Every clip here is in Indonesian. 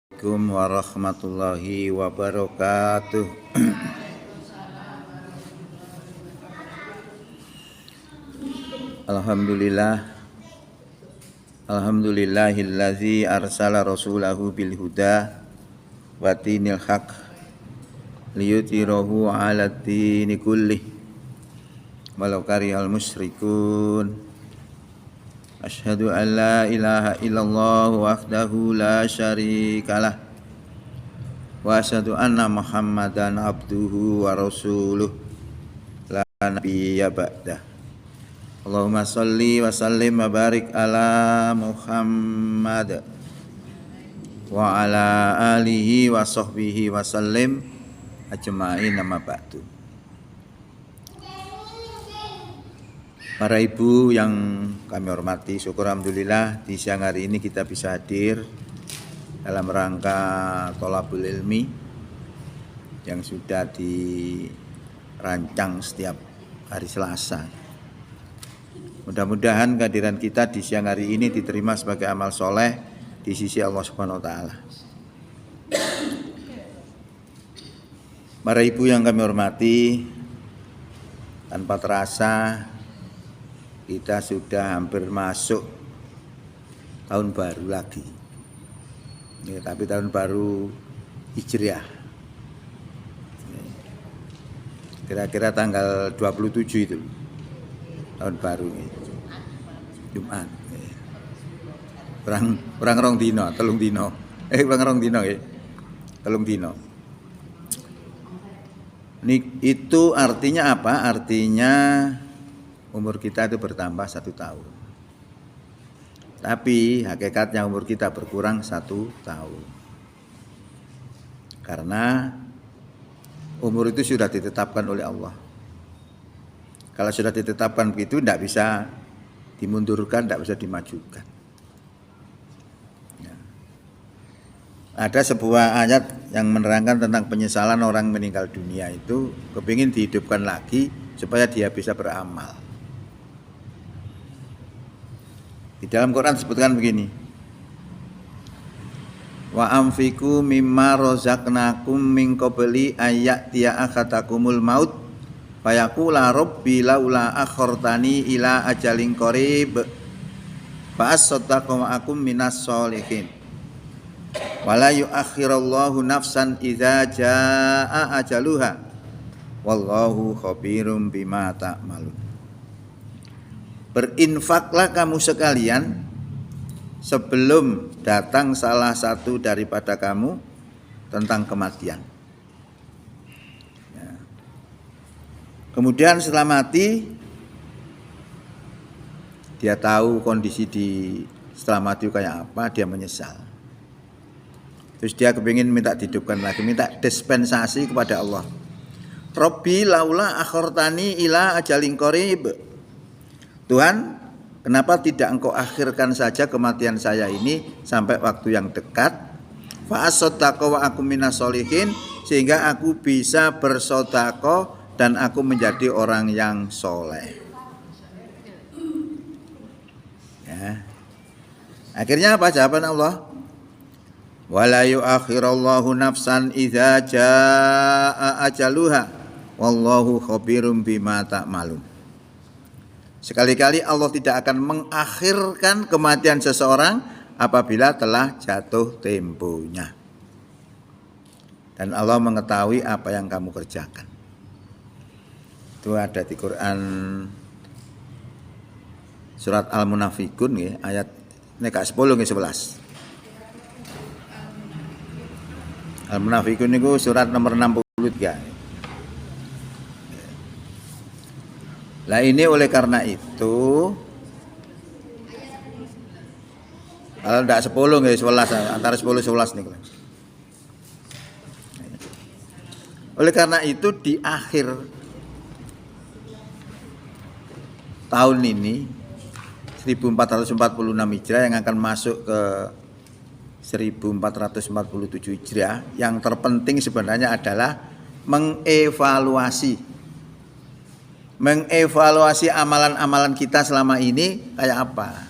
Assalamualaikum warahmatullahi wabarakatuh. Alhamdulillahillazi arsala rasulahu bil huda wa dinil haq liyudhhirahu 'ala dini kullih walau karihal musyrikun. Asyhadu an la ilaha illallah wahdahu la syarikalah wa asyhadu anna Muhammadan abduhu wa rasuluh la nabiyya ba'dah. Allahumma shalli wa sallim wa barik ala Muhammad wa ala alihi wa sahbihi wa sallim ajma'in, amma ba'du. Para ibu yang kami hormati, syukur alhamdulillah di siang hari ini kita bisa hadir dalam rangka thalabul ilmi yang sudah dirancang setiap hari Selasa. Mudah-mudahan kehadiran kita di siang hari ini diterima sebagai amal soleh di sisi Allah Subhanahu wa Ta'ala. Para ibu yang kami hormati, tanpa terasa kita sudah hampir masuk tahun baru lagi. Ya, tapi tahun baru Hijriah. Kira-kira tanggal 27 itu tahun baru ini. Jumat. Kurang rong dino, telung dino. Kurang rong dino ya. Telung dino. Itu artinya apa? Artinya umur kita itu bertambah 1 tahun. Tapi hakikatnya umur kita berkurang 1 tahun. Karena umur itu sudah ditetapkan oleh Allah. Kalau sudah ditetapkan begitu, tidak bisa dimundurkan, tidak bisa dimajukan. Ya. Ada sebuah ayat yang menerangkan tentang penyesalan orang meninggal dunia itu, kepingin dihidupkan lagi supaya dia bisa beramal. Di dalam Quran disebutkan begini, wa amfiku mimma rozaqnakum min qabli ayyatiya akhatakumul maut fayaqula rabbi laula akhartani ila ajalin qarib fa asaddaqu akum minas sholihin wala yuakhirallahu nafsan idza jaa ajaluha wallahu khabirum bima ta'malun. Berinfaklah kamu sekalian sebelum datang salah satu daripada kamu tentang kematian. Ya. Kemudian setelah mati, dia tahu kondisi setelah mati kayak apa, dia menyesal. Terus dia kepingin minta dihidupkan lagi, minta dispensasi kepada Allah. Rabbi laula akhartani ila ajalin qarib. Tuhan, kenapa tidak engkau akhirkan saja kematian saya ini sampai waktu yang dekat? Fa asaddaqa wa akum minas sholihin, sehingga aku bisa bersedekah dan aku menjadi orang yang soleh. Ya. Akhirnya apa jawaban Allah? Wala yuakhirallahu nafsan idza jaa ajaluha wallahu khabirum bima ta'malun. Sekali-kali Allah tidak akan mengakhirkan kematian seseorang apabila telah jatuh temponya. Dan Allah mengetahui apa yang kamu kerjakan. Itu ada di Quran surat Al-Munafikun ya, ayat neka 10 ke 11. Al-Munafikun itu surat nomor 63. Lah ini oleh karena itu, kalau tidak 10 nggih 11, antara 10 11 nih. Oleh karena itu di akhir tahun ini 1446 Hijriah yang akan masuk ke 1447 Hijriah, yang terpenting sebenarnya adalah mengevaluasi amalan-amalan kita selama ini kayak apa.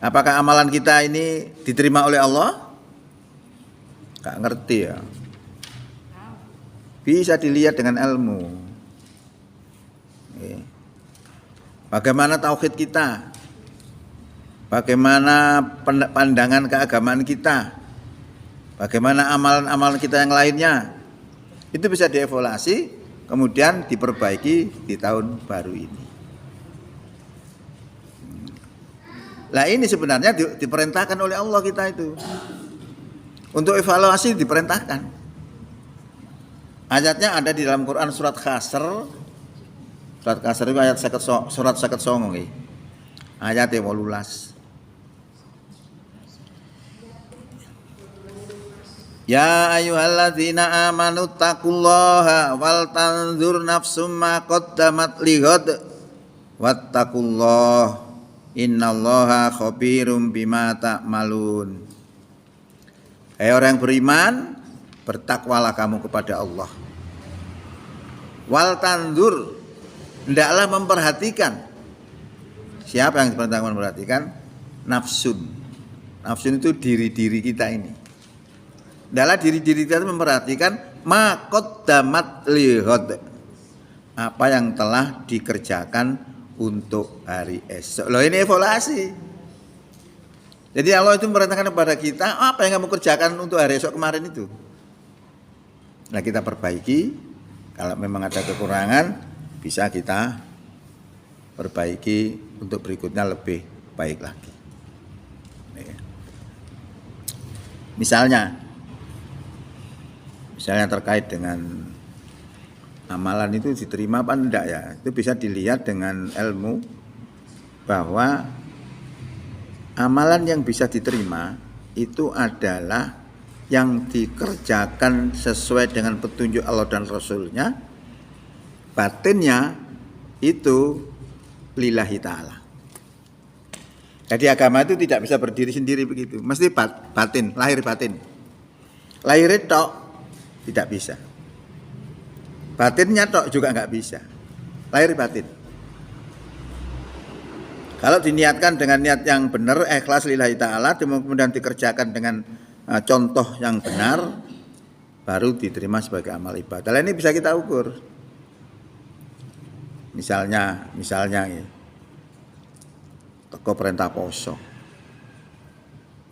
Apakah amalan kita ini diterima oleh Allah Gak ngerti ya. Bisa dilihat dengan ilmu. Bagaimana tauhid kita? Bagaimana pandangan keagamaan kita? Bagaimana amalan-amalan kita yang lainnya? Itu bisa dievaluasi, kemudian diperbaiki di tahun baru ini. Nah ini sebenarnya diperintahkan oleh Allah kita itu. Untuk evaluasi diperintahkan. Ayatnya ada di dalam Quran surat Kasr. Surat Kasr itu ayat surat 59. Ayat 18. Ya ayyuhalladzina amanu taqullaha wal tanzur nafsum ma qaddamat lighad wattaqullaha innallaha khabirum bima ta'malun. Hai orang yang beriman, bertakwalah kamu kepada Allah. Wal tanzur, hendaklah memperhatikan. Siapa yang diperintahkan memperhatikan? Nafsun. Nafsun itu diri-diri kita ini. Adalah diri-diri kita memperhatikan ma qaddamat lighad, apa yang telah dikerjakan untuk hari esok. Loh ini evaluasi. Jadi Allah itu memerintahkan kepada kita apa yang kamu kerjakan untuk hari esok kemarin itu. Nah kita perbaiki. Kalau memang ada kekurangan bisa kita perbaiki untuk berikutnya lebih baik lagi. Misalnya terkait dengan amalan itu diterima apa enggak ya, itu bisa dilihat dengan ilmu bahwa amalan yang bisa diterima itu adalah yang dikerjakan sesuai dengan petunjuk Allah dan Rasulnya, batinnya itu lillahi ta'ala. Jadi agama itu tidak bisa berdiri sendiri begitu, mesti batin, lahir batin. Lahir tok tidak bisa. Batinnya tok juga nggak bisa. Lahir batin. Kalau diniatkan dengan niat yang benar, ikhlas lillahi ta'ala, kemudian dikerjakan dengan contoh yang benar, baru diterima sebagai amal ibadah. Ini bisa kita ukur. Misalnya ya, teko perintah poso.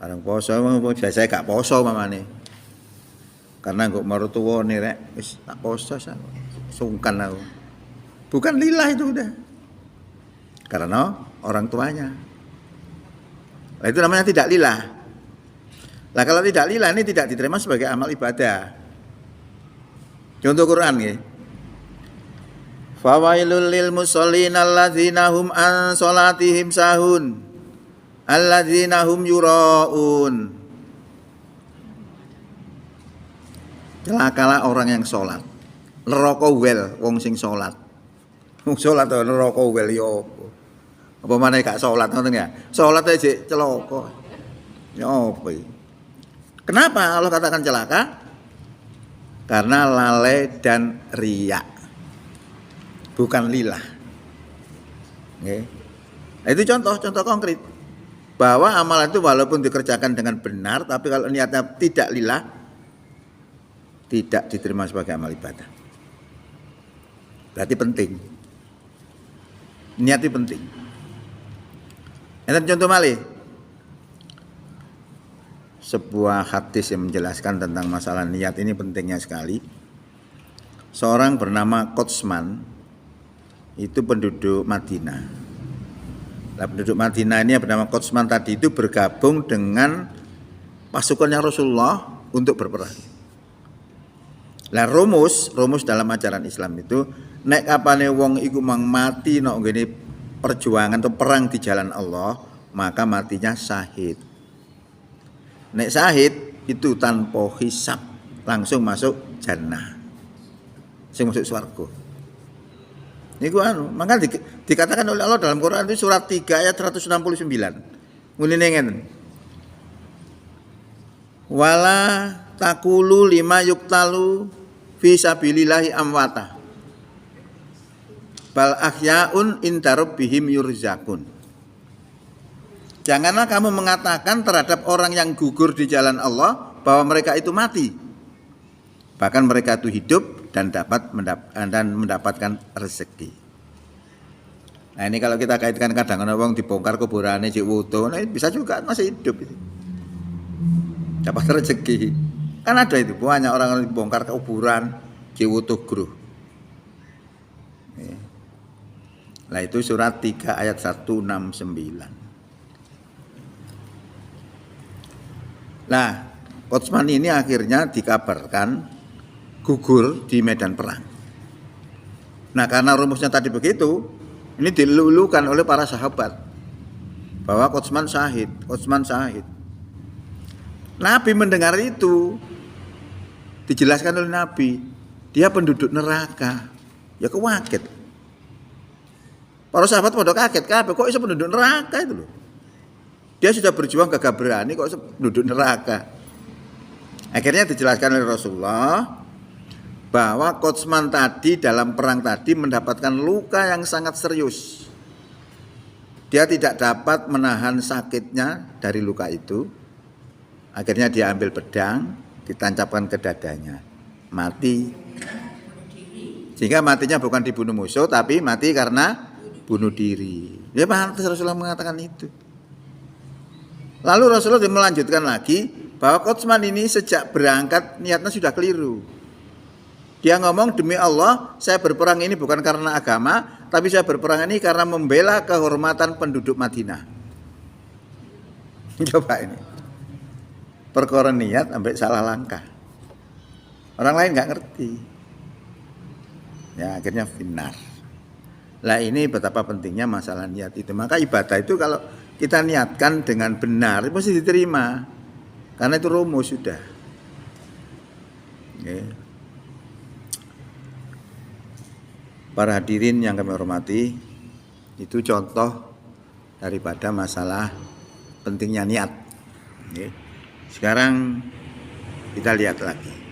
Bareng poso, biasanya gak poso mamane. Karena kok marutuwa nih rek, wis tak poso sungkan aku. Bukan lillah itu udah. Karena orang tuanya. Nah, itu namanya tidak lillah. Lah kalau tidak lillah ini tidak diterima sebagai amal ibadah. Contoh Quran nggih. Fawailul lil musallin alladzina hum an salatihim sahun alladzina hum yuraun. Celakalah orang yang sholat. Neraka wel wong sing sholat. Wong sholat to neraka wel ya apa? Apa maneh gak sholat ngoten ya? Sholat aja celaka. Ya apa iki? Kenapa Allah katakan celaka? Karena lalai dan riya. Bukan lillah. Nggih. Nah, itu contoh konkret. Bahwa amalan itu walaupun dikerjakan dengan benar, tapi kalau niatnya tidak lillah, tidak diterima sebagai amal ibadah. Berarti penting. Niat itu penting. Enten contoh malih. Sebuah hadis yang menjelaskan tentang masalah niat ini pentingnya sekali. Seorang bernama Qotsman itu penduduk Madinah. Nah, penduduk Madinah ini yang bernama Qotsman tadi itu bergabung dengan pasukannya Rasulullah untuk berperang. Lah rumus dalam ajaran Islam itu nek kapane wong iku mang mati nek ngene perjuangan atau perang di jalan Allah, maka matinya syahid. Nek syahid itu tanpa hisab, langsung masuk jannah. Sing masuk swarga. Niku maka dikatakan oleh Allah dalam Quran itu surat 3 ayat 169. Ngene ngene. Wala taqulu lima yuktalu fi sabilillahi amwata bal ahyaun inda rabbihim yurzaqun. Janganlah kamu mengatakan terhadap orang yang gugur di jalan Allah, bahwa mereka itu mati. Bahkan mereka itu hidup dan mendapatkan rezeki. Nah ini kalau kita kaitkan kadang-kadang wong dibongkar kuburannya cik wuto, nah bisa juga masih hidup itu. Dapat rezeki. Kan ada itu banyak orang dibongkar kuburan cik wuto gruh. Nah itu surat 3 ayat 169. Nah, Utsman ini akhirnya dikabarkan gugur di medan perang. Nah, karena rumusnya tadi begitu, ini dilulukan oleh para sahabat bahwa Utsman syahid. Nabi mendengar itu, dijelaskan oleh Nabi, dia penduduk neraka. Ya kaget. Para sahabat pada kaget, kok bisa penduduk neraka itu loh. Dia sudah berjuang gagah berani kok penduduk neraka. Akhirnya dijelaskan oleh Rasulullah bahwa Utsman tadi dalam perang tadi mendapatkan luka yang sangat serius. Dia tidak dapat menahan sakitnya dari luka itu. Akhirnya dia ambil pedang, ditancapkan ke dadanya. Mati. Sehingga matinya bukan dibunuh musuh, tapi mati karena bunuh diri. Dia pantas Rasulullah mengatakan itu. Lalu Rasulullah melanjutkan lagi bahwa Utsman ini sejak berangkat niatnya sudah keliru. Dia ngomong, demi Allah saya berperang ini bukan karena agama, tapi saya berperang ini karena membela kehormatan penduduk Madinah. Coba ini. Perkara niat sampai salah langkah. Orang lain nggak ngerti. Ya akhirnya finar. Lah ini betapa pentingnya masalah niat itu. Maka ibadah itu kalau kita niatkan dengan benar pasti diterima. Karena itu rumus sudah. Okay. Para hadirin yang kami hormati, itu contoh daripada masalah pentingnya niat. Okay. Sekarang kita lihat lagi.